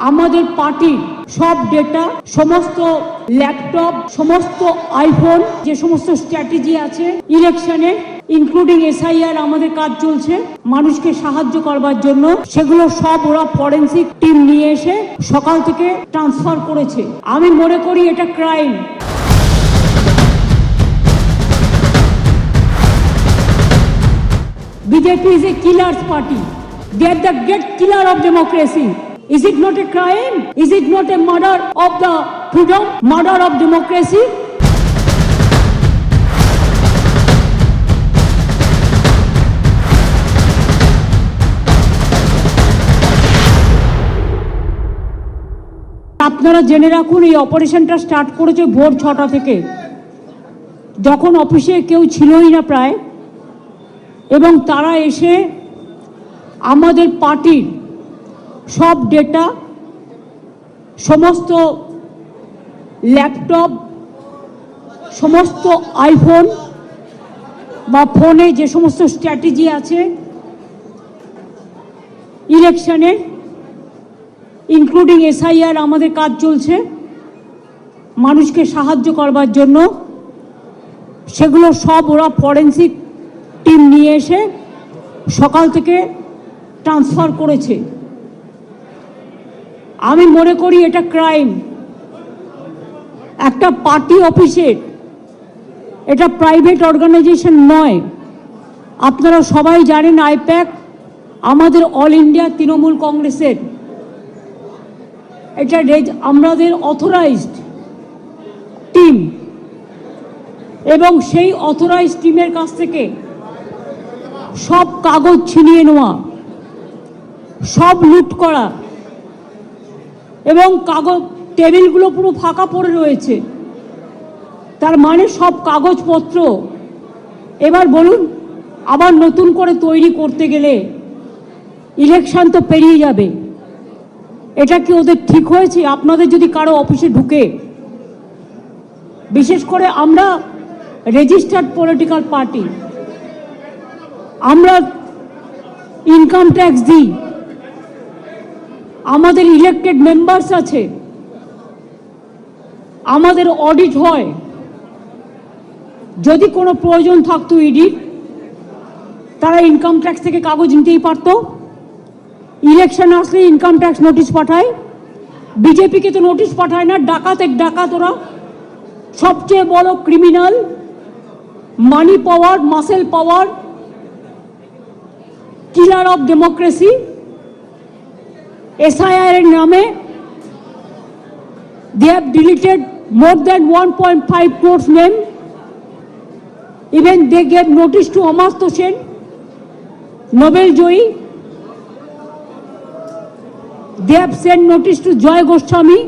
আমাদের পার্টির সব ডেটা, সমস্ত ল্যাপটপ, সমস্ত আইফোন, যে সমস্ত স্ট্র্যাটেজি আছে ইলেকশনে, ইনক্লুডিং SIR আমাদের কাজ চলছে মানুষকে সাহায্য করবার জন্য, সেগুলো সব ওরা ফরেন্সিক টিম নিয়ে এসে সকাল থেকে ট্রান্সফার করেছে। আমি মনে করি এটা crime. BJP is a killer's party. They are the great killer of democracy. Is it not a crime? Is it not a murder of the freedom, murder of democracy? আপনারা জেনে রাখুন, এই অপারেশনটা স্টার্ট করেছে ভোর 6টা থেকে, যখন অফিসে কেউ ছিলই না প্রায়, এবং তারা এসে আমাদের পার্টির সব ডেটা, সমস্ত ল্যাপটপ, সমস্ত আইফোন বা ফোনে যে সমস্ত স্ট্র্যাটেজি আছে ইলেকশনে, ইনক্লুডিং SIR আমাদের কাজ চলছে মানুষকে সাহায্য করবার জন্য, সেগুলো সব ওরা ফরেন্সিক টিম নিয়ে এসে সকাল থেকে ট্রান্সফার করেছে। আমি মনে করি এটা ক্রাইম। একটা পার্টি অফিসের, এটা প্রাইভেট অর্গানাইজেশন নয়। আপনারা সবাই জানেন IPAC আমাদের অল ইন্ডিয়া তৃণমূল কংগ্রেসের, এটা আমাদের অথরাইজড টিম, এবং সেই অথরাইজড টিমের কাছ থেকে সব কাগজ ছিনিয়ে নেওয়া, সব লুট করা, এবং কাগজ টেবিলগুলো পুরো ফাঁকা পড়ে রয়েছে। তার মানে সব কাগজপত্র এবার বলুন আবার নতুন করে তৈরি করতে গেলে ইলেকশন তো পেরিয়ে যাবে। এটা কি ওদের ঠিক হয়েছে? আপনাদের যদি কারো অফিসে ঢুকে, বিশেষ করে আমরা রেজিস্টার্ড পলিটিক্যাল পার্টি, আমরা ইনকাম ট্যাক্স দিই, আমাদের ইলেক্টেড মেম্বার্স আছে, আমাদের অডিট হয়। যদি কোনো প্রয়োজন থাকতো ইডির, তারা ইনকাম ট্যাক্স থেকে কাগজ নিতেই পারতো। ইলেকশন আসলে ইনকাম ট্যাক্স নোটিশ পাঠায়, বিজেপিকে তো নোটিশ পাঠায় না। ডাকাত এক ডাকাত ওরা, সবচেয়ে বড় criminal, money power, muscle power, killer of democracy. SIR এর নামে they have deleted more than 1.5 crores name. Even they gave notice to Amartya Sen, Nobel Joy. They have sent notice to Joy Goswami.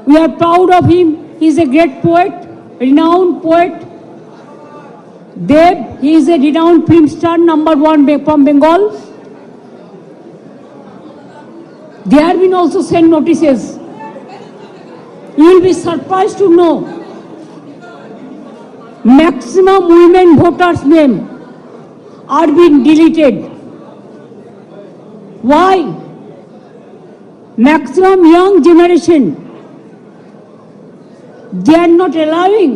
We are proud of him. He is a great poet, renowned poet. Dev, he is a renowned film star, #1 from Bengal. They have been also sent notices. You will be surprised to know maximum women voters' name are being deleted. Why? Maximum young generation, they are not allowing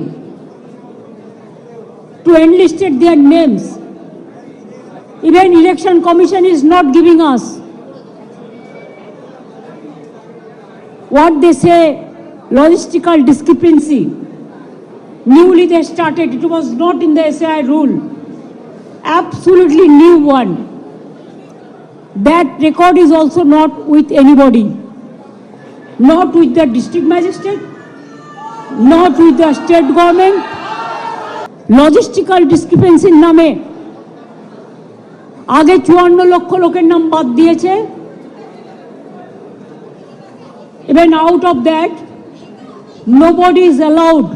to enlist their names. Even Election Commission is not giving us what they say, logistical discrepancy. Newly they started, it was not in the SIR rule, absolutely new one. That record is also not with anybody, not with the district magistrate, not with the state government. Logistical discrepancy নামে আগে 54 লক্ষ লোকের নাম বাদ দিয়েছে। Even out of that, nobody is allowed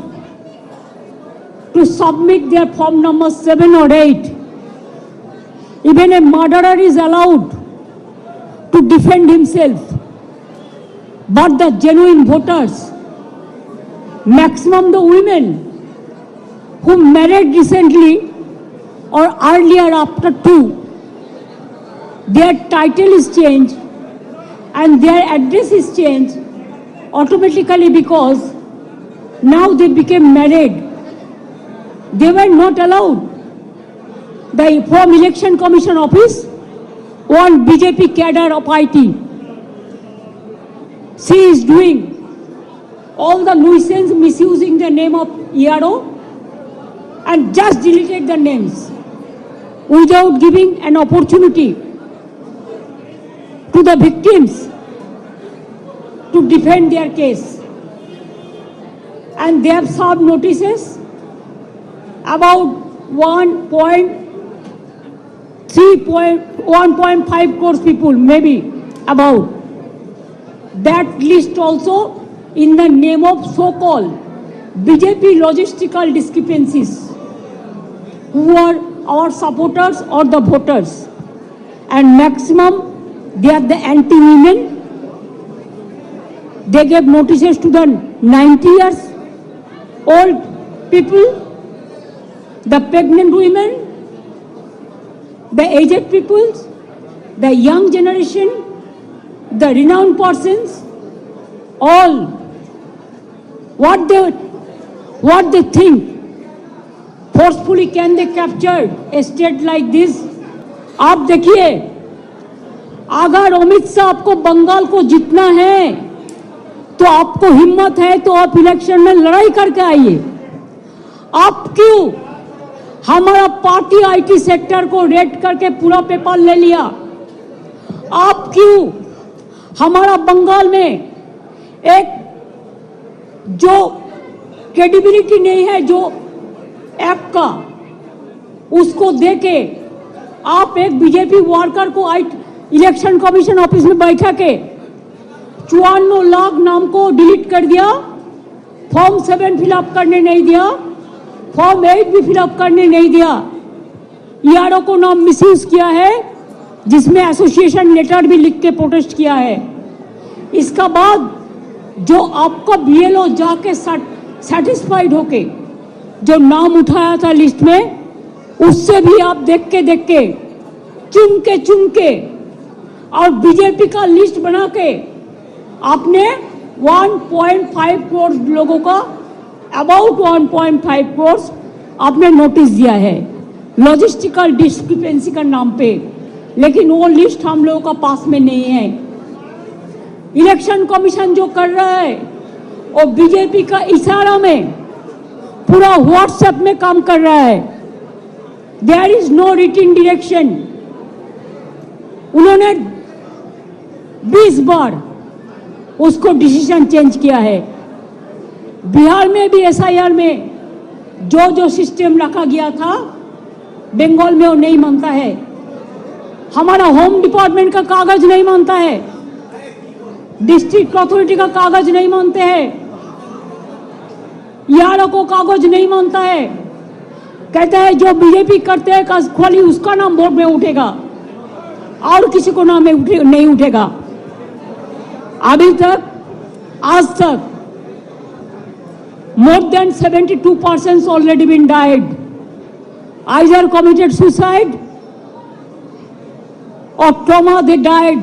to submit their form number 7 or 8. Even a murderer is allowed to defend himself. But the genuine voters, maximum the women who married recently or earlier after 2, their title is changed and their address is changed automatically because now they became married. They were not allowed. From Election Commission office, one BJP cadre of IT, she is doing all the nuisance, misusing the name of ERO, and just deleted the names without giving an opportunity to the victims to defend their case. And they have served notices about 1.5 crores people, maybe about. That list also in the name of so-called BJP logistical discrepancies, who are our supporters or the voters. And maximum, they are the anti-women. They gave notices to the 90 years old people, the pregnant women, the aged peoples, the young generation, the renowned persons, all. What they think, forcefully can they capture a state like this? आप देखिए, अगर अमित शाह आपको बंगाल को जीतना है तो आपको हिम्मत है तो आप इलेक्शन में लड़ाई करके आइए। आप क्यों हमारा पार्टी आईटी सेक्टर को रेड करके पूरा पेपर ले लिया? आप क्यों हमारा बंगाल में एक जो क्रेडिबिलिटी नहीं है जो ऐप का, उसको देके आप एक बीजेपी वर्कर को इलेक्शन कमीशन ऑफिस में बैठा के 54 लाख नाम को डिलीट कर दिया, फॉर्म 7 फिलअप करने नहीं दिया, फॉर्म 8 भी फिलअप करने नहीं दिया, ईआरओ को नाम मिसयूज किया है, जिसमें एसोसिएशन लेटर भी लिख के प्रोटेस्ट किया है। इसका बाद जो आपका बीएलओ जाके सेटिस्फाइड होके जो नाम उठाया था लिस्ट में, उससे भी आप देख के चुन के और बीजेपी का लिस्ट बना के आपने 1.5 करोड़ लोगों का, अबाउट 1.5 करोड़ आपने नोटिस दिया है लॉजिस्टिकल डिस्क्रिपेंसी का नाम पे, लेकिन वो लिस्ट हम लोगों का पास में नहीं है। इलेक्शन कमीशन जो कर रहा है वो बीजेपी का इशारा में पूरा व्हाट्सएप में काम कर रहा है। There is no written direction. उन्होंने 20 बार उसको डिसीजन चेंज किया है। बिहार में भी एसआईआर में जो सिस्टम रखा गया था, बंगाल में वो नहीं मानता है। हमारा होम डिपार्टमेंट का कागज नहीं मानता है, डिस्ट्रिक्ट अथॉरिटी का कागज नहीं मानते हैं, ईआरओ को कागज नहीं मानता है। कहता है जो बीजेपी करते हैं खाली उसका नाम बोर्ड में उठेगा और किसी को नाम नहीं उठेगा। अभी तक, आज तक more than 72% already been died, either committed suicide or trauma they died,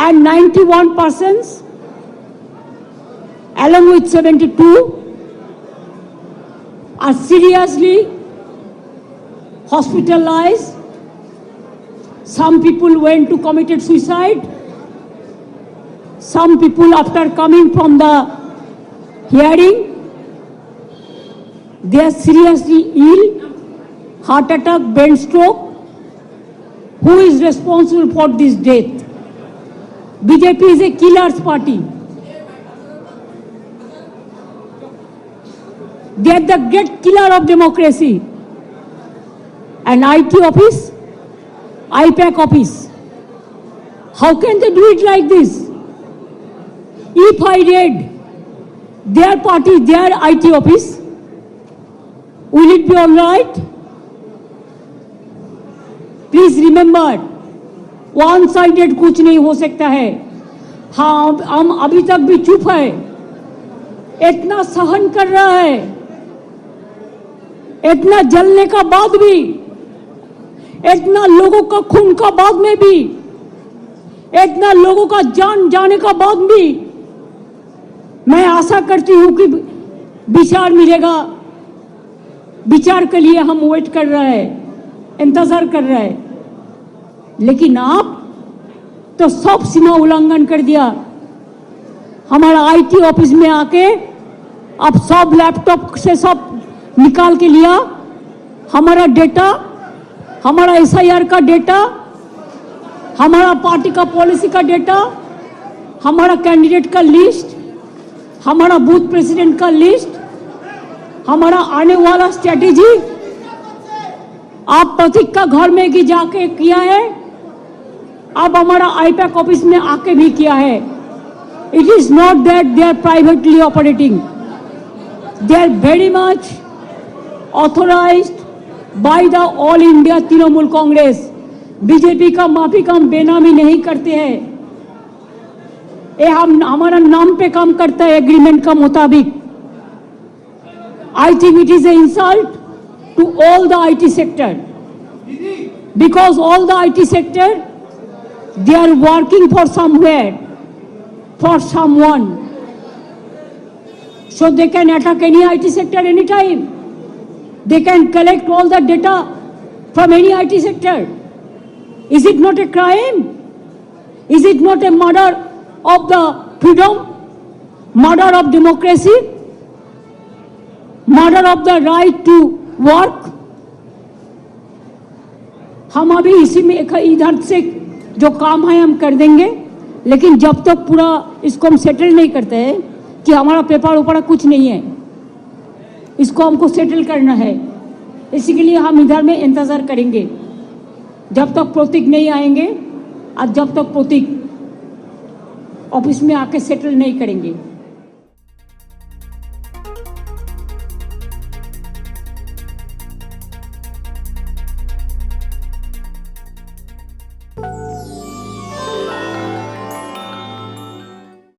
and 91% along with 72 are seriously hospitalized. Some people went to committed suicide. Some people after coming from the hearing, they are seriously ill, heart attack, brain stroke. Who is responsible for this death? BJP is a killer's party. They are the great killer of democracy. An IT office, IPAC office. How can they do it like this? If I read their party, their IT office, will it be all right? Please remember, one sided कुछ नहीं हो सकता है। हाँ, हम अभी तक भी चुप है, इतना सहन कर रहा है, इतना जलने का बाद भी, इतना लोगों का खून का बाद में भी इतना लोगों का जान जाने का बाद भी मैं आशा करती हूं कि विचार मिलेगा। विचार के लिए हम वेट कर रहे हैं, इंतजार कर रहे हैं। लेकिन आप तो सब सीमा उल्लंघन कर दिया। हमारा आईटी ऑफिस में आके आप सब लैपटॉप से सब निकाल के लिया, हमारा डेटा, हमारा एसआईआर का डेटा, हमारा पार्टी का पॉलिसी का डेटा, हमारा कैंडिडेट का लिस्ट, हमारा बूथ प्रेसिडेंट का लिस्ट, हमारा आने वाला स्ट्रेटेजी आप प्रतीक का घर में भी जाके किया है, अब हमारा आईपैक ऑफिस में आके भी किया है। It is not that they are privately operating, they are very much authorised by the all India Trinamool Congress. BJP का माफी का हम बेनामी नहीं करते हैं, ये हम हमारा नाम पे काम करता है एग्रीमेंट का मुताबिक। I think it is an insult to all the IT sector, because all the IT sector, they are working for somewhere, for someone, so they can attack any IT sector anytime. They can collect all the data from any IT sector. Is it not a crime? Is it not a murder of the freedom, murder of democracy, murder of the right to work? हम अभी इसी में इधर से जो काम है हम कर देंगे, लेकिन जब तक पूरा इसको हम सेटल नहीं करते हैं कि हमारा पेपर ऊपर कुछ नहीं है, इसको हमको सेटल करना है, इसी के लिए हम इधर में इंतजार करेंगे जब तक प्रतीक नहीं आएंगे और जब तक प्रतीक ऑफिस में आके सेटल नहीं करेंगे।